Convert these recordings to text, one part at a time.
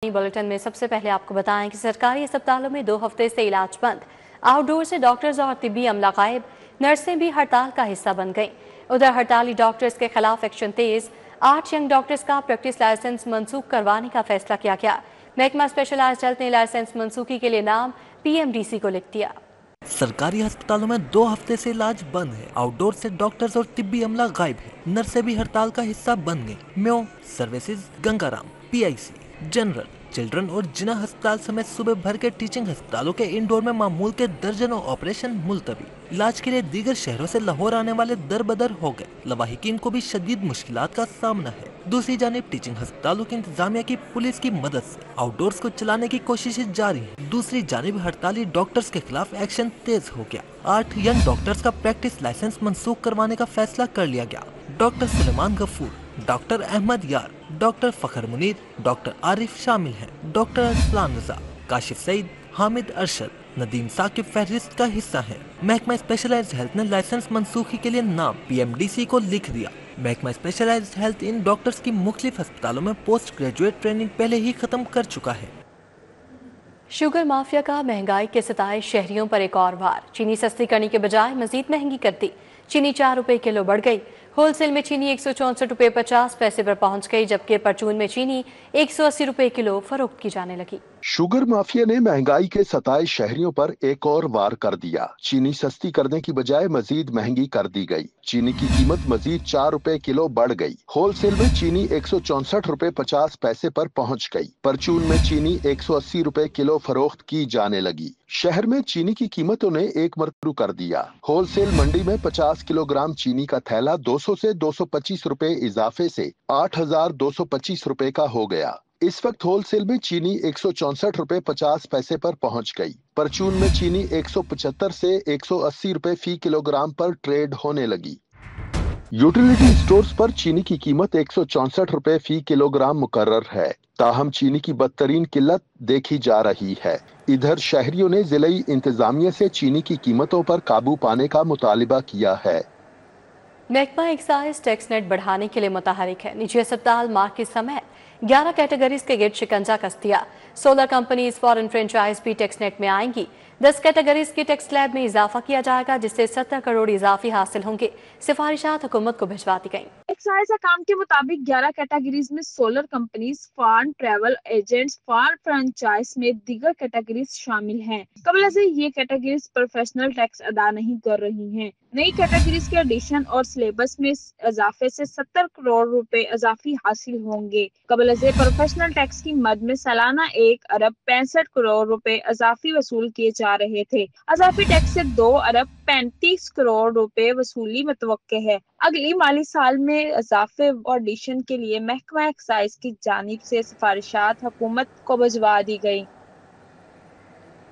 Bulletin में सबसे पहले आपको बताएं कि सरकारी अस्पतालों में 2 हफ्ते से इलाज बंद। आउटडोर से डॉक्टर्स और तिब्बी अमला गायब। नर्सें भी हड़ताल का हिस्सा बन गईं। उधर हड़ताली डॉक्टर्स के खिलाफ एक्शन तेज। 8 यंग डॉक्टर्स का प्रैक्टिस लाइसेंस मनसूख करवाने का फैसला किया गया। महकमा स्पेशलाइज्ड हेल्थ ने लाइसेंस मनसूखी के लिए नाम PMDC को लिख दिया। सरकारी अस्पतालों में 2 हफ्ते से इलाज बंद है। आउटडोर से डॉक्टर्स और तिब्बी अमला गायब है। नर्सें भी हड़ताल का हिस्सा बन गई। म्यो services, Gangaram, PIC, general, children और जिना अस्पताल समेत सूबे भर के टीचिंग अस्पतालों के इंडोर में मामूल के दर्जनों ऑपरेशन मुलतवी। इलाज के लिए दीगर शहरों से लाहौर आने वाले दर बदर हो गए। लवाहिकीन को भी शदीद मुश्किलात का सामना है। दूसरी जानिब टीचिंग अस्पतालों की इंतजामिया की पुलिस की मदद से आउटडोर्स को चलाने की कोशिशें जारी हैं। दूसरी जानिब हड़ताली डॉक्टर्स के खिलाफ एक्शन तेज हो गया। 8 यंग डॉक्टर्स का प्रैक्टिस लाइसेंस मनसूख करवाने का फैसला कर लिया गया। डॉक्टर सुलेमान गफूर, डॉक्टर अहमद यार, डॉक्टर फखर मुनीर, डॉक्टर आरिफ शामिल हैं। डॉक्टर अरसलान रजा, काशिफ सईद, हामिद अरशद, नदीम साकिब फहरिस्त का हिस्सा है। महकमा स्पेशलाइज्ड हेल्थ ने लाइसेंस मनसूखी के लिए नाम PMDC को लिख दिया। महकमा स्पेशलाइज्ड हेल्थ इन डॉक्टर्स की मुख्तलिफ अस्पतालों में पोस्ट ग्रेजुएट ट्रेनिंग पहले ही खत्म कर चुका है। शुगर माफिया का महंगाई के सताए शहरियों पर एक और वार। चीनी सस्ती करने के बजाय मजीद महंगी कर दी। चीनी 4 रुपए किलो बढ़ गई। होलसेल में चीनी 164 रुपए 50 पैसे पर पहुंच गई, जबकि परचून में चीनी 180 रुपए किलो फरोख्त की जाने लगी। शुगर माफिया ने महंगाई के सताए शहरियों पर एक और वार कर दिया। चीनी सस्ती करने की बजाय मजीद महंगी कर दी गई। चीनी की कीमत मजीद 4 रुपए किलो बढ़ गई। होलसेल में चीनी 164 रुपए 50 पैसे पर पहुंच गई। परचून में चीनी 180 रुपए किलो फरोख्त की जाने लगी। शहर में चीनी की कीमतों ने एक मरतबा कर दिया। होलसेल मंडी में 50 किलोग्राम चीनी का थैला 200 से 225 रुपए इजाफे से 8,225 रुपए का हो गया। इस वक्त होलसेल में चीनी 164 रुपए 50 पैसे पर पहुंच गई। परचून में चीनी 175 से 180 रुपए फी किलोग्राम पर ट्रेड होने लगी। यूटिलिटी स्टोर्स पर चीनी की कीमत 164 रुपए फी किलोग्राम मुकर्रर है। ताहम चीनी की बदतरीन किल्लत देखी जा रही है। इधर शहरियों ने जिले इंतजामिया से चीनी की कीमतों पर काबू पाने का मुतालिबा किया है। महकमा एक्साइज टैक्स नेट बढ़ाने के लिए मुतहरिक है। निजी अस्पताल मार्केट समेत 11 कैटेगरीज के गिर्द शिकंजा कस दिया। 16 कंपनीज फॉरेन फ्रेंचाइज भी टैक्स नेट में आएंगी। 10 कैटेगरीज के टैक्स स्लैब में इजाफा किया जाएगा, जिससे 70 करोड़ इजाफी हासिल होंगे। सिफारिशात हुकूमत को भिजवा दी गई। एक्साइज अकाउंट के मुताबिक 11 कैटेगरीज में solar companies, foreign travel agents, foreign franchise में दीगर कैटेगरीज शामिल हैं। कबल से ये कैटेगरीज प्रोफेशनल टैक्स अदा नहीं कर रही हैं। नई कैटेगरीज के एडिशन और सिलेबस में इजाफे से 70 करोड़ रुपए इजाफी हासिल होंगे। कबल से प्रोफेशनल टैक्स की मद में सालाना 1 अरब 65 करोड़ रुपए इजाफी वसूल किए जा रहे थे। इजाफी टैक्स से 2 अरब 35 करोड़ रुपए वसूली मुतवक्के है। अगली माली साल में इजाफे और एडिशन के लिए महकमा एक्साइज की जानिब से सिफारिशात हुकूमत को भिजवा दी गई।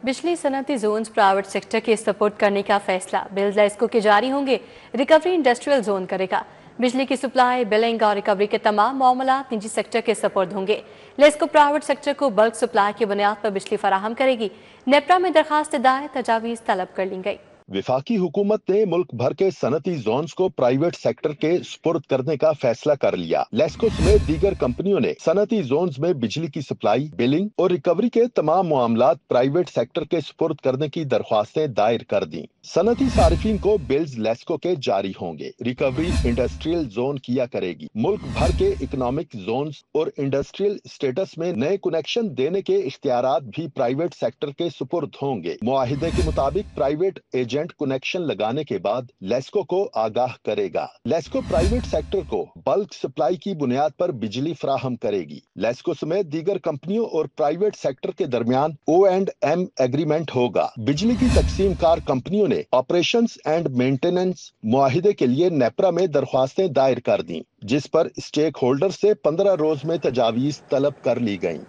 बिजली सनती जोन्स प्राइवेट सेक्टर के सपोर्ट करने का फैसला बिल लेस्को के जारी होंगे। रिकवरी इंडस्ट्रियल जोन करेगा। बिजली की सप्लाई, बिलिंग और रिकवरी के तमाम मामलात निजी सेक्टर के सपोर्ट होंगे। लेस्को प्राइवेट सेक्टर को बल्क सप्लाई की बुनियाद पर बिजली फराहम करेगी। नेपरा में दरखास्त दायर तजावीज़ तलब कर ली गई। विफाकी हुकूमत ने मुल्क भर के सनती जोन्स को प्राइवेट सेक्टर के सुपुर्द करने का फैसला कर लिया। लेस्को समेत दीगर कंपनियों ने सनती जोन्स में बिजली की सप्लाई, बिलिंग और रिकवरी के तमाम मामलात प्राइवेट सेक्टर के सुपुर्द करने की दरख्वास्तें दायर कर दी। सनती सारिफिन को बिल्स लेस्को के जारी होंगे। रिकवरी इंडस्ट्रियल जोन किया करेगी। मुल्क भर के इकोनॉमिक जोन्स और इंडस्ट्रियल स्टेटस में नए कनेक्शन देने के इख्तियारात भी प्राइवेट सेक्टर के सुपुर्द होंगे। मुआहिदे के मुताबिक प्राइवेट एजेंट कनेक्शन लगाने के बाद लेस्को को आगाह करेगा। लेस्को प्राइवेट सेक्टर को बल्क सप्लाई की बुनियाद पर बिजली फराहम करेगी। लेस्को समेत दीगर कंपनियों और प्राइवेट सेक्टर के दरमियान O&M एग्रीमेंट होगा। बिजली की तकसीम कार कंपनियों ने ऑपरेशंस एंड मेंटेनेंस मुआहिदे के लिए नेपरा में दरख्वास्तें दायर कर दी, जिस पर स्टेक होल्डर से 15 रोज में तजावीज तलब कर ली गयी।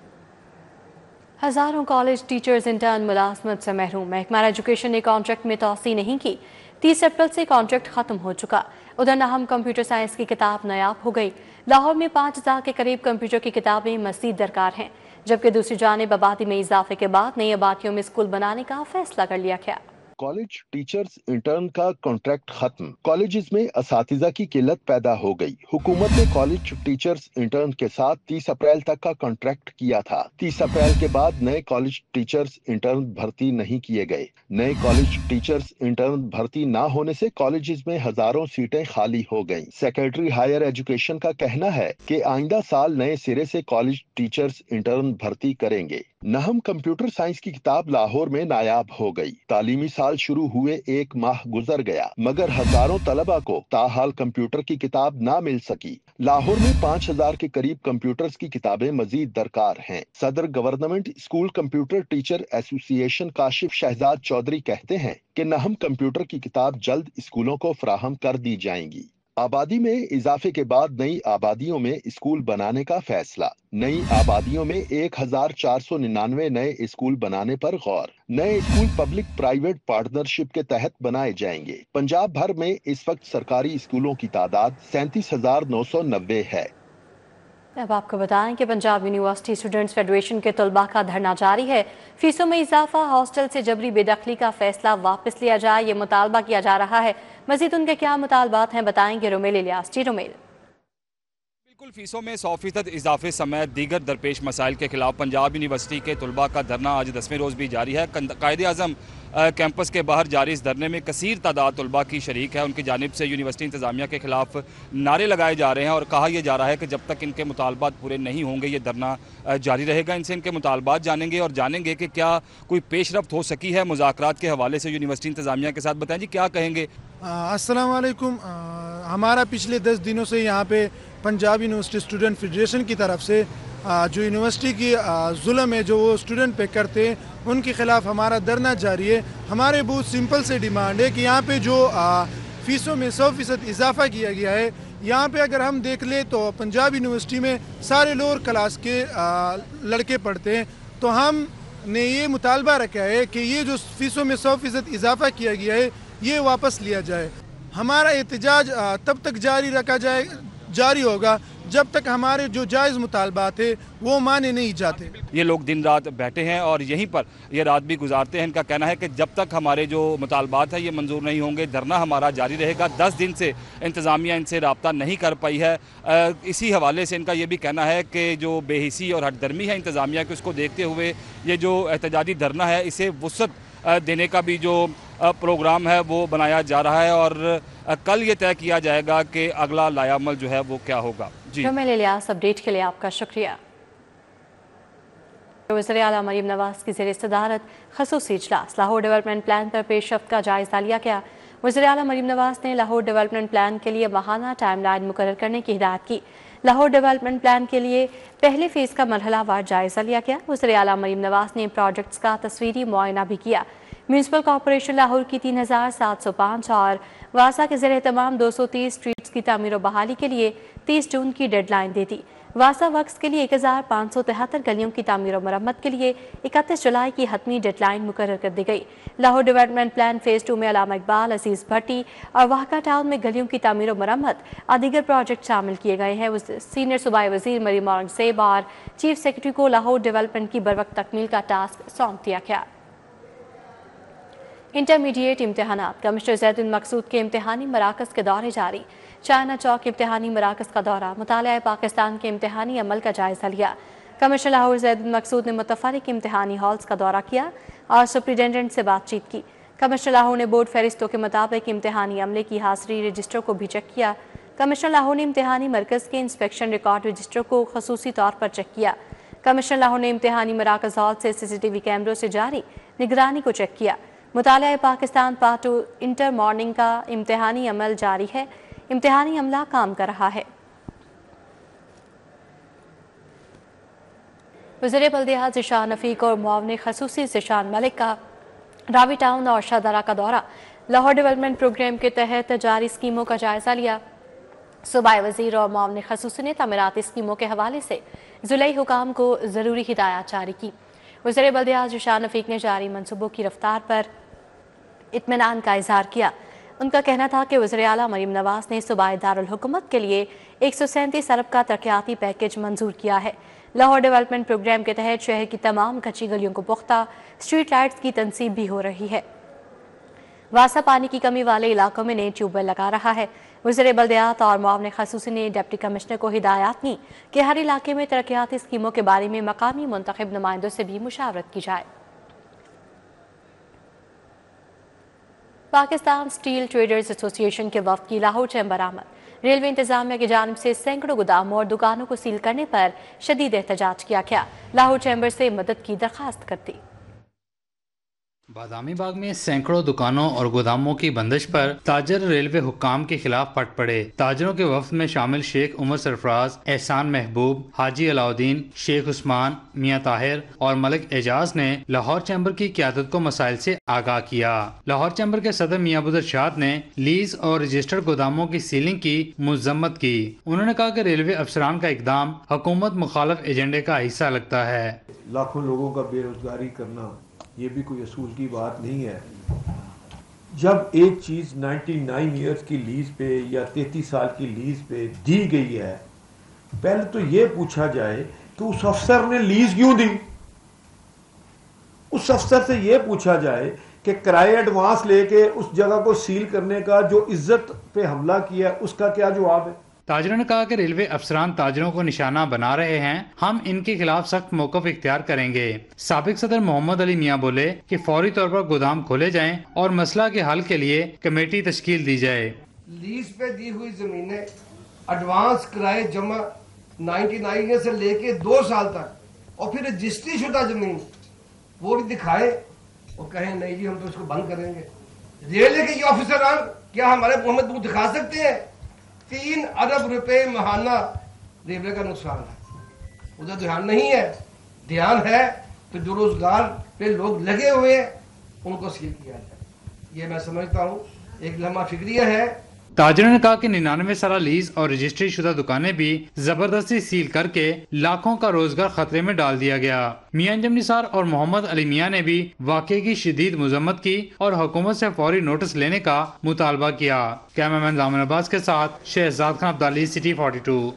हजारों कॉलेज टीचर्स इंटर्न मुलाजमत से महरूम। महकमा एजुकेशन ने कॉन्ट्रैक्ट में तोसी नहीं की। 30 अप्रैल से कॉन्ट्रैक्ट खत्म हो चुका। उधर नाहम कंप्यूटर साइंस की किताब नायाब हो गई। लाहौर में 5000 के करीब कंप्यूटर की किताबें मज़ीद दरकार हैं, जबकि दूसरी जानिब आबादी में इजाफे के बाद नई आबादियों में स्कूल बनाने का फैसला कर लिया गया। कॉलेज टीचर्स इंटर्न का कॉन्ट्रैक्ट खत्म, कॉलेजेस में असातिज़ा की किल्लत पैदा हो गई। हुकूमत ने कॉलेज टीचर्स इंटर्न के साथ 30 अप्रैल तक का कॉन्ट्रैक्ट किया था। 30 अप्रैल के बाद नए कॉलेज टीचर्स इंटर्न भर्ती नहीं किए गए। नए कॉलेज टीचर्स इंटर्न भर्ती ना होने से कॉलेजेस में हजारों सीटें खाली हो गईं। सेक्रेटरी हायर एजुकेशन का कहना है कि आइंदा साल नए सिरे से कॉलेज टीचर्स इंटर्न भर्ती करेंगे। नहम कंप्यूटर साइंस की किताब लाहौर में नायाब हो गई। तालीमी साल शुरू हुए 1 माह गुजर गया मगर हजारों तलबा को ताहाल कंप्यूटर की किताब ना मिल सकी। लाहौर में 5000 के करीब कंप्यूटर्स की किताबें मजीद दरकार हैं। सदर government school computer teacher association Kashif Shahzad Chaudhry कहते हैं कि नहम कंप्यूटर की किताब जल्द स्कूलों को फराहम कर दी जाएंगी। आबादी में इजाफे के बाद नई आबादियों में स्कूल बनाने का फैसला। नई आबादियों में 1499 नए स्कूल बनाने पर गौर। नए स्कूल पब्लिक प्राइवेट पार्टनरशिप के तहत बनाए जाएंगे। पंजाब भर में इस वक्त सरकारी स्कूलों की तादाद 37,990 है। अब आपको बताएं कि पंजाब यूनिवर्सिटी स्टूडेंट्स फेडरेशन के तलबा का धरना जारी है। फीसों में इजाफा, हॉस्टल से जबरी बेदखली का फैसला वापस लिया जाए, ये मुतालबा किया जा रहा है। मजीद उनके क्या मुतालबात हैं बताएंगे रोमेल इलियास। जी रोमेल। बिल्कुल, फीसों में 100% इजाफे समेत दीगर दरपेश मसाइल के खिलाफ पंजाब यूनिवर्सिटी के तलबा का धरना आज 10वें रोज़ भी जारी है। कायदे आज़म कैंपस के बाहर जारी इस धरने में कसीर तादाद तलबा की शरीक है। उनकी जानिब से यूनिवर्सिटी इंतज़ामिया के खिलाफ नारे लगाए जा रहे हैं और कहा यह जा रहा है कि जब तक इनके मुतालबात पूरे नहीं होंगे ये धरना जारी रहेगा। इनसे इनके मुतालबात जानेंगे और जानेंगे कि क्या कोई पेशरफ्त हो सकी है मुज़ाकरात के हवाले से यूनिवर्सिटी इंतज़ामिया के साथ। बताएं जी, क्या कहेंगे? अस्सलाम वालेकुम। हमारा पिछले 10 दिनों से यहाँ पे पंजाब यूनिवर्सिटी स्टूडेंट फेडरेशन की तरफ से जो यूनिवर्सिटी की जुल्म है जो वो स्टूडेंट पे करते हैं उनके ख़िलाफ़ हमारा धरना जारी है। हमारे बहुत सिंपल से डिमांड है कि यहाँ पे जो फ़ीसों में 100% इजाफा किया गया है, यहाँ पे अगर हम देख ले तो पंजाब यूनिवर्सिटी में सारे लोअर क्लास के लड़के पढ़ते हैं। तो हमने ये मुतालबा रखा है कि ये जो फ़ीसों में 100% इजाफा किया गया है ये वापस लिया जाए। हमारा एहतजाज तब तक जारी होगा जब तक हमारे जो जायज़ मुतालबात है वो माने नहीं जाते। ये लोग दिन रात बैठे हैं और यहीं पर ये रात भी गुजारते हैं। इनका कहना है कि जब तक हमारे जो मुतालबात है ये मंजूर नहीं होंगे धरना हमारा जारी रहेगा। 10 दिन से इंतज़ामिया इनसे रब्ता नहीं कर पाई है। इसी हवाले से इनका ये भी कहना है कि जो बेहिसी और हटदर्मी है इंतज़ामिया की उसको देखते हुए ये जो एहतजाजी धरना है इसे वुसअत देने का भी जो प्रोग्राम है वो बनाया जा रहा है और कल ये तय किया जाएगा कि अगला लायामल जो है वो क्या होगा। जी रोमेल इलियास, अपडेट के लिए आपका शुक्रिया। वज़ीर आला मरीम नवाज की ज़ेर सदारत ख़ुसूसी इजलास। लाहौर डेवलपमेंट प्लान पर पेशरफ्त का जायज़ा लिया गया। वज़ीर आला मरीम नवाज ने लाहौर डेवलपमेंट प्लान के लिए माहाना टाइम लाइन मुकर्रर करने की हिदायत की। लाहौर डेवलपमेंट प्लान के लिए पहले फेज़ का मरहलावार जायज़ा लिया गया। वज़ीर आला मरीम नवाज ने प्रोजेक्ट्स का तस्वीरी मुआयना भी किया। म्यूनसिपल कॉरपोरेशन लाहौर की 3705 और वासा के ज़रिए तमाम 230 स्ट्रीट्स की तामीर और बहाली के लिए 30 जून की डेडलाइन दे दी। वासा वक्स के लिए 1573 गलियों की तामीर और मरम्मत के लिए 31 जुलाई की हतमी डेडलाइन मुकर्रर कर दी गई। लाहौर डेवलपमेंट प्लान फेज़ 2 में अलामा इकबाल, अजीज़ भट्टी और वाहका टाउन में गलियों की तामीर और मरम्मत और दीगर प्रोजेक्ट शामिल किए गए हैं। सीनियर सूबाई वज़ीर मरीम औरंगज़ेब और चीफ सेक्रेटरी को लाहौर डेवलपमेंट की बरवक्त तकमील का टास्क सौंप दिया गया। इंटरमीडिएट इम्तहानात। कमिश्नर ज़ैदुल मकसूद के इम्तहानी मराकज़ के दौरे जारी। चाइना चौक इम्तहानी मराकज़ का दौरा। मुतालिया पाकिस्तान के इम्तहानी अमल का जायज़ा लिया। कमिश्नर लाहौर ज़ैदुल मकसूद ने मुतफ़र्रिक़ इम्तहानी हॉल्स का दौरा किया और सुप्रिटेंडेंट से बातचीत की। कमिश्नर लाहौर ने बोर्ड फहरिस्तों के मुताबिक इम्तहानी अमले की हाज़िरी रजिस्टर को भी चेक किया। कमिश्नर लाहौर ने इम्तहानी मरकज़ के इंस्पेक्शन रिकॉर्ड रजिस्टर को ख़ुसूसी तौर पर चेक किया। कमिश्नर लाहौर ने इम्तहानी मराकज़ हॉल से CCTV कैमरों से जारी निगरानी को चेक किया। मुतालिया पाकिस्तान पार्ट 2 इंटर मॉर्निंग का इम्तहानी अमल जारी है। इम्तहानी अमला काम कर रहा है। वज़ीर बल्दियात ज़िशान रफ़ीक और मुआविन ख़ुसूसी ज़िशान मलिक का रावी टाउन और शाहदरा का दौरा। लाहौर डेवलपमेंट प्रोग्राम के तहत जारी स्कीमों का जायज़ा लिया। सूबाई वज़ीर और मुआविन ख़ुसूसी ने तमीराती स्कीमों के हवाले से ज़िले हुकाम को ज़रूरी हिदायत जारी की। वज़ीर बल्दियात ज़िशान रफ़ीक ने जारी मनसूबों की रफ्तार पर इत्मीनान का इजहार किया। उनका कहना था कि वज़ीर आला मरीम नवाज ने सूबाई दारुल हुकूमत के लिए 137 अरब का तरक्याती पैकेज मंजूर किया है। लाहौर डेवलपमेंट प्रोग्राम के तहत शहर की तमाम कच्ची गलियों को पुख्ता स्ट्रीट लाइट्स की तनसीब भी हो रही है। वासा पानी की कमी वाले इलाकों में नए ट्यूबवेल लगा रहा है। वज़ीर बल्दियात और मुआवने खसूसी ने डिप्टी कमिश्नर को हिदायत की कि हर इलाके में तरक्याती स्कीमों के बारे में मकामी मुंतखब नुमाइंदों से भी मुशावरत की जाए। पाकिस्तान स्टील ट्रेडर्स एसोसिएशन के वफ्द की लाहौर चैम्बर आमद। रेलवे इंतजामिया की जानिब से सैकड़ों गोदामों और दुकानों को सील करने पर शदीद एहतजाज किया गया। लाहौर चैम्बर से मदद की दरखास्त करती। बादामी बाग में सैकड़ों दुकानों और गोदामों की बंदिश पर ताजर रेलवे हुक्काम के खिलाफ फट पड़े। ताजरों के वफ्द में शामिल शेख उमर सरफराज, एहसान महबूब, हाजी अलाउद्दीन, शेख उस्मान, मियां ताहिर और मलिक एजाज ने लाहौर चैम्बर की क़यादत को मसाइल से आगाह किया। लाहौर चैम्बर के सदर मियां अबूदर शाद ने लीज और रजिस्टर्ड गोदामों की सीलिंग की मजम्मत की। उन्होंने कहा कि रेलवे अफसरान का इकदाम हुकूमत मुखालफ एजेंडे का हिस्सा लगता है। लाखों लोगों का बेरोजगारी करना ये भी कोई असूल की बात नहीं है। जब एक चीज़ 99 ईयर्स की लीज पे या 33 साल की लीज पे दी गई है, पहले तो ये पूछा जाए कि उस अफसर ने लीज क्यों दी। उस अफसर से ये पूछा जाए कि किराए एडवांस लेके उस जगह को सील करने का जो इज्जत पे हमला किया उसका क्या जवाब है। ताजरों ने कहा कि रेलवे अफसरान ताजरों को निशाना बना रहे हैं, हम इनके खिलाफ सख्त मौक़िफ़ इख्तियार करेंगे। साबिक सदर मोहम्मद अली मियां बोले कि फौरी तौर पर गोदाम खोले जाएं और मसला के हल के लिए कमेटी तश्कील दी जाए। लीज पे दी हुई जमीनें एडवांस किराए जमा 99 से लेके 2 साल तक और फिर रजिस्ट्री शुदा जमीन वो भी दिखाए और कहें नहीं जी हम तो इसको बंद करेंगे। रेलवे के ये ऑफिसरान क्या हमारे मोहम्मद मुंह दिखा सकते हैं? 3 अरब रुपए महाना रेलवे का नुकसान है। उधर ध्यान नहीं है। ध्यान है तो जो रोजगार पे लोग लगे हुए हैं उनको सील किया जाए। ये मैं समझता हूँ एक लम्हा फिक्रिया है। ताजरों ने कहा कि 99 साल लीज और रजिस्ट्री शुदा दुकानें भी जबरदस्ती सील करके लाखों का रोजगार खतरे में डाल दिया गया। मियां अंजम निसार और मोहम्मद अली मियां ने भी वाक़े की शदीद मजम्मत की और हुकूमत से फौरी नोटिस लेने का मुतालबा किया। कैमरामैन जामिन अब्बास के साथ शहजाद खान अब्दाली, सिटी 42।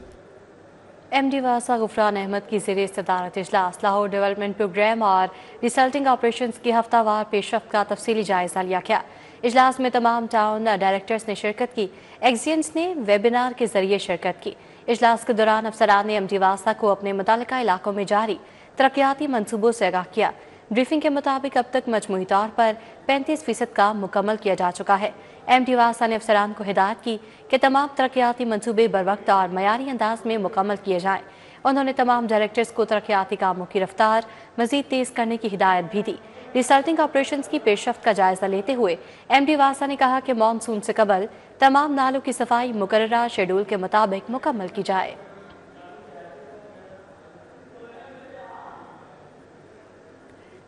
MD वासा गुफरान अहमद की ज़ेरे सदारत इजलास लाहौर डेवलपमेंट प्रोग्राम और रिसल्टिंग ऑपरेशंस की हफ्तावार पेशरफ्त का तफसीली जायजा लिया गया। इजलास में तमाम टाउन डायरेक्टर्स ने शिरकत की। एक्जियंस ने वेबिनार के जरिए शिरकत की। इजलास के दौरान अफसरान ने MD वासा को अपने मुतालिका इलाकों में जारी तरक्याती मनसूबों से आगाह किया। ब्रीफिंग के मुताबिक अब तक मजमूई तौर पर 35% काम मुकम्मल किया जा चुका है। MD वासा ने अफसरान को हिदायत की कि तमाम तरक्याती मनसूबे बरवक्त और मयारी अंदाज में मुकम्मल किए जाएँ। उन्होंने तमाम डायरेक्टर्स को तरक्याती कामों की रफ्तार मजीद तेज़ करने की हिदायत भी दी। रिसल्टिंग ऑपरेशंस की पेशरफ्त का जायजा लेते हुए MD वासा ने कहा कि मानसून से कबल तमाम नालों की सफाई मुकर्ररा शेड्यूल के मुताबिक मुकम्मल की जाए।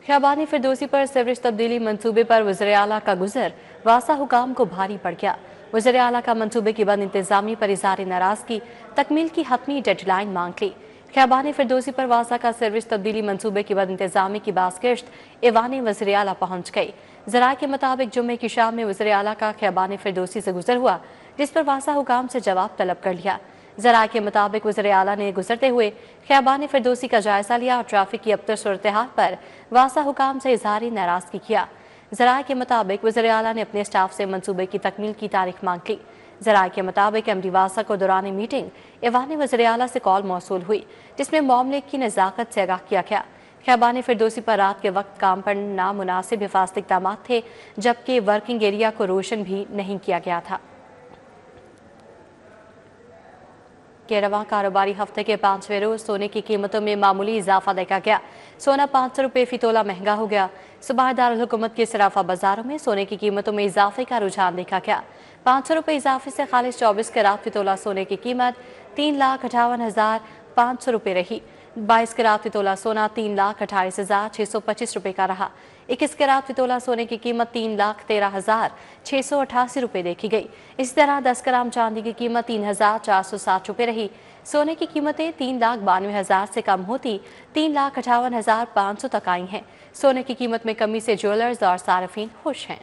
ख्याबानी फिरदौसी पर सीवरेज तब्दीली मंसूबे पर वज़ीर आला का गुजर वासा हुकाम को भारी पड़ गया। वज़ीर आला का मंसूबे की बंद इंतजामी पर इज़हार नाराज़गी तकमील की हतमी डेडलाइन मांग ली। ख्याबानी फिरदौसी पर वासा का सर्विस तब्दीली मंसूबे की बद इंतजामी की बासकिश्त ईवान वज़ीर आला पहुँच गई। ज़राए के मुताबिक जुम्मे की शाम में वज़ीर आला का ख्याबानी फिरदौसी से गुजर हुआ, जिस पर वासा हुकाम से जवाब तलब कर लिया। ज़राए के मुताबिक वज़ीर आला ने गुजरते हुए ख्याबानी फिरदौसी का जायजा लिया और ट्रैफिक की अबतर सूरत हाल पर वासा हुकाम से इज़हारी नाराज़गी किया। ज़राए के मुताबिक वज़ीर आला ने अपने स्टाफ से मंसूबे की तकमील की तारीख मांग ली। ज़राए के मुताबिक MD वासा को दौरान मीटिंग ईवान वज़ीर आला से कॉल मौसूल हुई, जिसमें मामले की नज़ाकत से आगाह किया गया। ख्याबानी फिरदौसी पर रात के वक्त काम पर नामुनासिब हिफाजती इक़दाम थे, जबकि वर्किंग एरिया को रोशन भी नहीं किया गया था। के रवां कारोबारी हफ्ते के 5वें रोज सोने की कीमतों में मामूली इजाफा देखा गया। सोना 500 रुपये फी तोला महंगा हो गया। सुबह दारुल हुकूमत के सराफा बाजारों में सोने की कीमतों में इजाफे का रुझान देखा गया। 500 रुपये इजाफे से खालिस 24 कैरात फी तोला सोने की कीमत 3,58,500 रुपये रही। 22 कैरात फी तोला सोना 3,28,625 रुपये का रहा। 21 कैरात फी तोला सोने की कीमत 3,13,688 रुपये देखी गई। इसी तरह 10 ग्राम चांदी की कीमत 3,460 रुपये रही। सोने की कीमतें 3,92,000 से कम होती 3,58,500 तक आई हैं। सोने की कीमत में कमी से ज्वेलर्स और सार्फिन खुश हैं।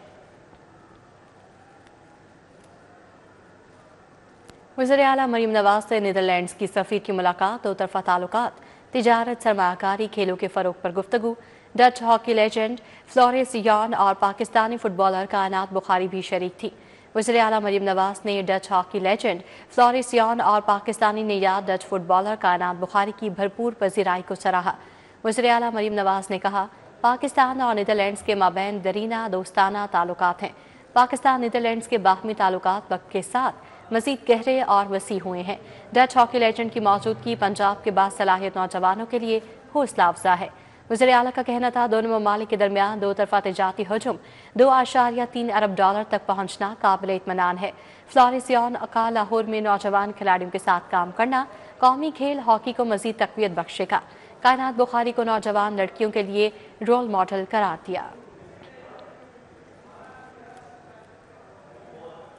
वज़ीर आला मरीम नवाज से नीदरलैंड्स की सफ़ीर की मुलाकात, दो तरफ़ा ताल्लुकात तिजारत, सरमाकारी, खेलों के फरोग पर गुफ्तगू। डच हॉकी लेजेंड फ्लोरिस यान और पाकिस्तानी फुटबॉलर कायनात बुखारी भी शरीक थी। वज़ीर आला मरीम नवाज ने डच हॉकी लेजेंड फ्लोरिस यान और पाकिस्तानी नियाद डच फुटबॉलर कायनात बुखारी की भरपूर पजीराई को सराहा। वज़ीर आला मरीम नवाज ने कहा, पाकिस्तान और नीदरलैंड्स के माबैन दरीना दोस्ताना ताल्लुकात हैं। पाकिस्तान नीदरलैंड्स के बाहमी ताल्लुकात वक्त के साथ मज़ीद गहरे और वसी हुए हैं। डच हॉकी लेजेंड की मौजूदगी पंजाब के बासलाहियत नौजवानों के लिए हौसला अफजा है। वज़ीर आला का कहना था, दोनों ममालिक के दरमियान दो तरफा तिजारती हजम $2.3 अरब तक पहुँचना काबिल इत्मीनान है। फ्लोरिस यान का लाहौर में नौजवान खिलाड़ियों के साथ काम करना कौमी खेल हॉकी को मज़ीद तक़वियत बख्शेगा। कायनात बुखारी को नौजवान लड़कियों के लिए रोल मॉडल करार दिया।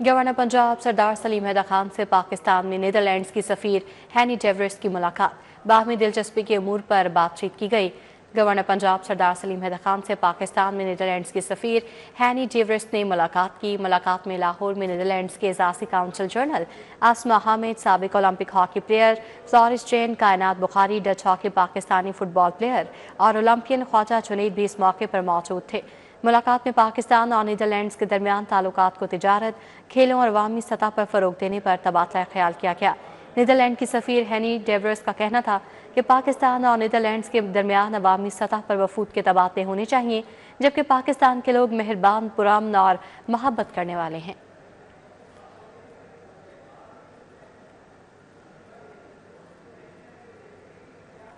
गवर्नर पंजाब सरदार सलीम हैदर खान से पाकिस्तान में नीदरलैंड्स की सफ़ीर हैनी डेवरेस्ट की मुलाकात। बाहमी दिलचस्पी के अमूर पर बातचीत की गई। गवर्नर पंजाब सरदार सलीम हैदर खान से पाकिस्तान में नीदरलैंड्स की सफ़ीर हैनी डेवरेस्ट ने मुलाकात की। मुलाकात में लाहौर में नीदरलैंड्स के एजाज़ी काउंसिल जनरल आसमा हामिद, साबिक Olympic hockey player Floris Jan, Kainat Bukhari, Dutch hockey Pakistani football player और ओलंपियन ख्वाजा जुनैद भी इस मौके पर मौजूद थे। मुलाकात में पाकिस्तान और नीदरलैंड्स के दरमियान ताल्लुकात को तिजारत, खेलों और अवामी सतह पर फ़रोग देने पर तबादला ख्याल किया गया। नीदरलैंड की सफ़ीर हैनी डेवरेस्ट का कहना था कि पाकिस्तान और नीदरलैंड्स के दरमियान अवामी सतह पर वफूद के तबादले होने चाहिए, जबकि पाकिस्तान के लोग मेहरबान, पुरअमन और मोहब्बत करने वाले हैं।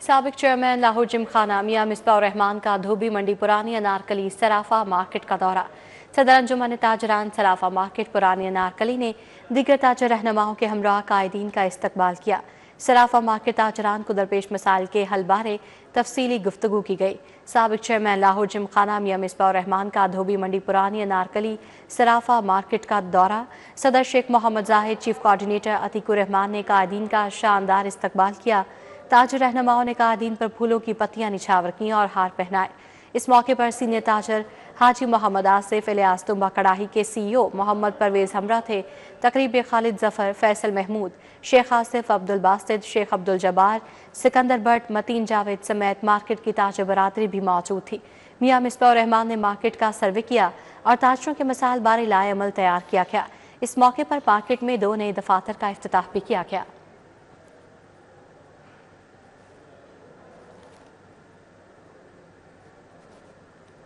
साबिक चेयरमैन लाहौर जिम खाना मियां मिसबाह रहमान का धोबी मंडी पुरानी अनारकली सराफा मार्केट का दौरा। सदर अंजुमन ताजरान सराफा मार्केट पुरानी अनारकली ने दीगर ताजर रहनुमाओं के हमरा कायदीन का इस्तकबाल किया। सराफा मार्केट ताजरान को दरपेश मसाइल के हल बारे तफसीली गुफ्तगू की गई। साबिक चेयरमैन लाहौर जिम खाना मियां मिसबाह रहमान का धोबी मंडी पुरानी अनारकली सराफा मार्केट का दौरा। सदर शेख मोहम्मद जाहिद, चीफ कोऑर्डिनेटर अतीकुर रहमान ने कायदीन का शानदार इस्तकबाल किया। ताजर रहनुमाओं ने कायदीन पर फूलों की पत्तियां निछावर की और हार पहनाए। इस मौके पर सीनियर ताजर हाजी मोहम्मद आसिफ, इलियास तुम्बा कड़ाही के CEO मोहम्मद परवेज़ हमरा थे। तकरीब खालिद जफ़र, फैसल महमूद, शेख आसिफ, अब्दुल बासित, शेख अब्दुल जब्बार, सिकंदर भट्ट, मतीन जावेद समेत मार्केट की ताजर बरादरी भी मौजूद थी। मियां मिसबाह रहमान ने मार्केट का सर्वे किया और ताजरों के मसाइल बारे लाए अमल तैयार किया गया। इस मौके पर मार्केट में 2 नए दफातर का इफ्तिताह भी किया गया।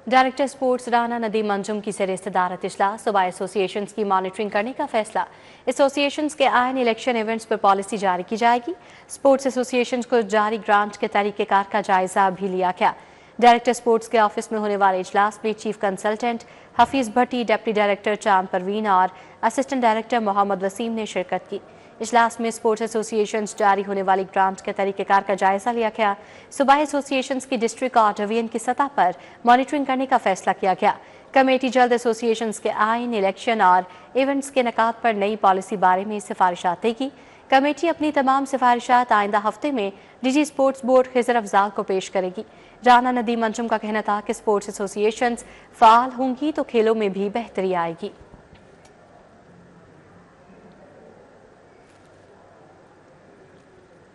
डायरेक्टर स्पोर्ट्स राना नदीम अंजुम की सर इस्तदारत इजलास। सूबा एसोसिएशंस की मॉनिटरिंग करने का फैसला। एसोसिएशंस के आयन इलेक्शन इवेंट्स पर पॉलिसी जारी की जाएगी। स्पोर्ट्स एसोसिएशंस को जारी ग्रांट के तरीक़ेकार का जायजा भी लिया गया। डायरेक्टर स्पोर्ट्स के ऑफिस में होने वाले इजलास में चीफ कंसल्टेंट हफीज़ भट्टी, डिप्टी डायरेक्टर चांद परवीन और असिस्टेंट डायरेक्टर मोहम्मद वसीम ने शिरकत की। इजलास में स्पोर्ट्स एसोसिएशंस जारी होने वाली ग्रांट के तरीक़ेकार का जायजा लिया गया। सूबाई एसोसिएशंस की डिस्ट्रिक्ट और डिवीजन की सतह पर मॉनिटरिंग करने का फैसला किया गया। कमेटी जल्द एसोसिएशंस के आइन, इलेक्शन और इवेंट्स के नकात पर नई पॉलिसी बारे में सिफारिशात देगी। कमेटी अपनी तमाम सिफारिशात आइंदा हफ्ते में DG sports board Khizar Afzal को पेश करेगी। राना नदीम अंजुम का कहना था कि स्पोर्ट्स एसोसिएशंस फ़ाल होंगी तो खेलों में भी बेहतरी आएगी।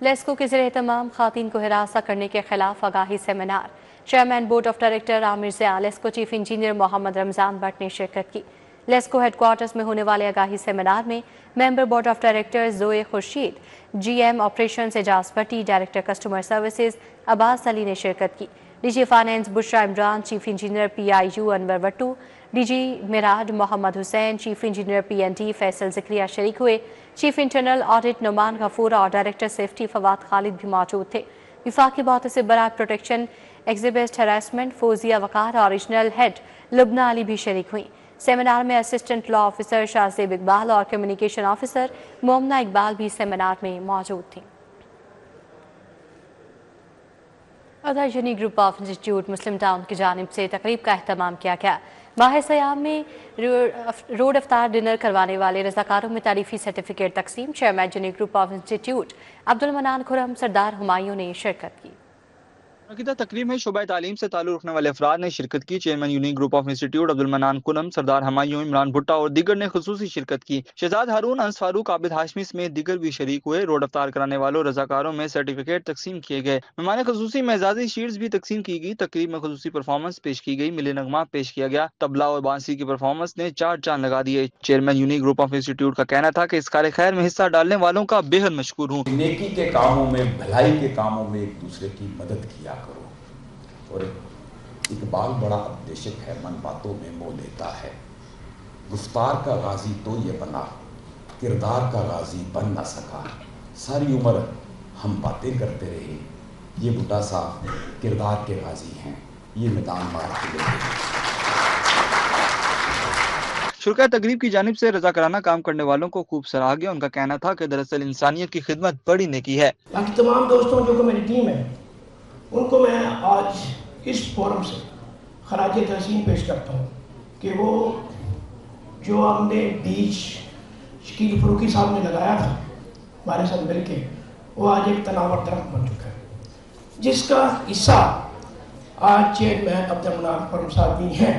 लेस्को के ज़रिए तमाम खातीन को हिरासा करने के खिलाफ आगाही seminar. Chairman board of director Amir Zia, LESCO chief engineer Mohammad Ramzan Bhatt ने शिरकत की। लेस्को हेडक्वार्टर्स में होने वाले आगाही सेमिनार में मेंबर बोर्ड ऑफ डायरेक्टर्स जोए Khurshid, GM operations Ejaz Bhatti, director customer services Abbas Ali ने शिरकत की। DG finance Bushra Imran, chief engineer PIU Anwar Wattoo, DG मिराड Mohammad Hussain, chief engineer PND Faisal Zakaria शरीक हुए। Chief internal audit Numan Ghafoor और डायरेक्टर सेफ्टी फवाद खालिद भी मौजूद थे। विफाकी बात से बराए प्रोटेक्शन एग्जिबिस्ट हरासमेंट फौजिया वकार और रीजनल हेड लुबना अली भी शरीक हुई। सेमिनार में assistant law officer Shahzeb Iqbal और कम्युनिकेशन ऑफिसर मोमना इकबाल भी सेमिनार में मौजूद थी। Other unique group of institute Muslim town की जानिब से तकरीब का अहतमाम किया गया। माह सयाम में रोड अफ्तार डिनर करवाने वाले रजाकारों में तारीफी सर्टिफिकेट तकसीम। Chairman unique group of institute Abdul मनान खुरम सरदार हुमायूं ने शिरकत की। मुनक़िदा तकरीब में शोबा तालीम से ताल्लुक़ रखने वाले अफराद ने शिरकत की। Chairman unique group of institute अब्दुल-मन्नान कुनम, सरदार हमायूं, इमरान भुट्टा और दीगर ने खुसूसी शिरकत की। शहजाद हारून, अंस फारूक, आबिद हाशमी समेत दीगर भी शरीक हुए। रोड अफ्तार कराने वालों रजाकारों में सर्टिफिकेट तकसीम किए गए। मेहमान खुसूसी में एजाज़ी शीट्स भी तकसीम की गई। तकरीब में खुसूसी परफॉर्मेंस पेश की गई। मिली नगमा पेश किया गया। तबला और बांसी की परफॉर्मेंस ने चार चांद लगा दिए। Chairman unique group of institute का कहना था कि इस कार्य खैर में हिस्सा डालने वालों का बेहद मशकूर हूँ। नेकी के कामों में, भलाई के कामों में एक दूसरे की मदद किया करो। और इकबाल बड़ा उपदेशक है, मन बातों में मोह लेता है। गुफ्तार का गाजी तो ये बना, किरदार का गाजी बन ना सका। सारी उम्र हम बातें करते रहे, ये बुढ़ा साहब किरदार के गाजी हैं, ये मैदान मार के लेंगे। शुरका तकरीब की जानिब से रज़ाकाराना काम करने वालों को खूब सराहा गया। उनका कहना था कि दरअसल इंसानियत की खिदमत बड़ी नेकी है। बाकी तमाम दोस्तों जो मेरी टीम है, उनको मैं आज इस फोरम से खराज तहसीन पेश करता हूँ कि वो जो हमने बीज शकील फरूकी साहब ने लगाया था हमारे साथ मिल के, वो आज एक तनावर दरख्त बन चुका है, जिसका हिस्सा आज चेयरमैन अब्दुल-मन्नान कुनम साहब भी हैं।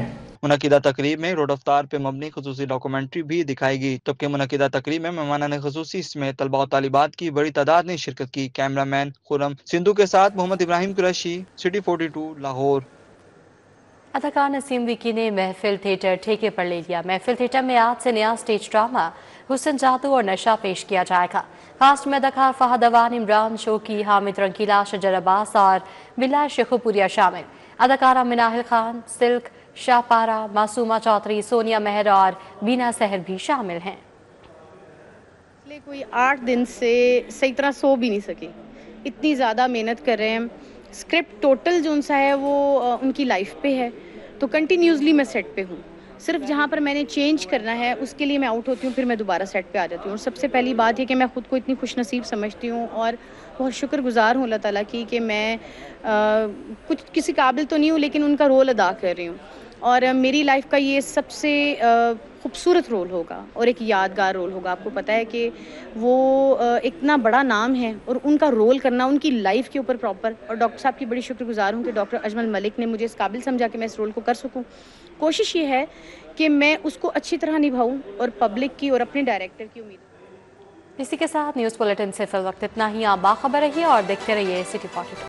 मुनक़िदा तकरीब में रोड अफ्तार पे मबनी खुसूसी डॉक्यूमेंट्री भी दिखाई गई। जबकि मुनक़िदा तकरीब में मेहमानान खुसूसी समेत तलबा और तालिबात की बड़ी तादाद ने शिरकत की। कैमरामैन खुरम सिंधु के साथ मोहम्मद इब्राहिम कुरैशी, सिटी 42, लाहौर। अदाकार नसीम विकी ने महफिल थिएटर ठेके पर ले लिया। महफिल थिएटर में आज से नया स्टेज ड्रामा हुस्न, जादू और नशा पेश किया जाएगा। कास्ट में अदाकार फहद अवान, इमरान शोकी, हामिद रंगीला, शजर अब्बास और बिलाल शेखुपुरिया शामिल। अदाकारा मिनाहिल खान, सिल्क, शाहपारा, मासूमा चौधरी, सोनिया मेहर और बीना सहर भी शामिल हैं। पिछले कोई 8 दिन से सही तरह सो भी नहीं सके, इतनी ज़्यादा मेहनत कर रहे हैं। स्क्रिप्ट टोटल जो सा है वो उनकी लाइफ पे है, तो कंटिन्यूसली मैं सेट पे हूँ। सिर्फ जहाँ पर मैंने चेंज करना है उसके लिए मैं आउट होती हूँ, फिर मैं दोबारा सेट पे आ जाती हूँ। और सबसे पहली बात ये कि मैं ख़ुद को इतनी खुशनसीब समझती हूँ और बहुत शुक्रगुजार हूँ अल्लाह ताला की कि मैं कुछ किसी काबिल तो नहीं हूँ, लेकिन उनका रोल अदा कर रही हूँ। और मेरी लाइफ का ये सबसे खूबसूरत रोल होगा और एक यादगार रोल होगा। आपको पता है कि वो इतना बड़ा नाम है और उनका रोल करना उनकी लाइफ के ऊपर प्रॉपर। और डॉक्टर साहब की बड़ी शुक्रगुजार हूँ कि डॉक्टर अजमल मलिक ने मुझे इस काबिल समझा कि मैं इस रोल को कर सकूँ। कोशिश ये है कि मैं उसको अच्छी तरह निभाऊँ और पब्लिक की और अपने डायरेक्टर की उम्मीद। इसी के साथ न्यूज़ बुलेटिन से फिल वक्त इतना ही। आप बाखबर रहिए और देखते रहिए सिटी 42।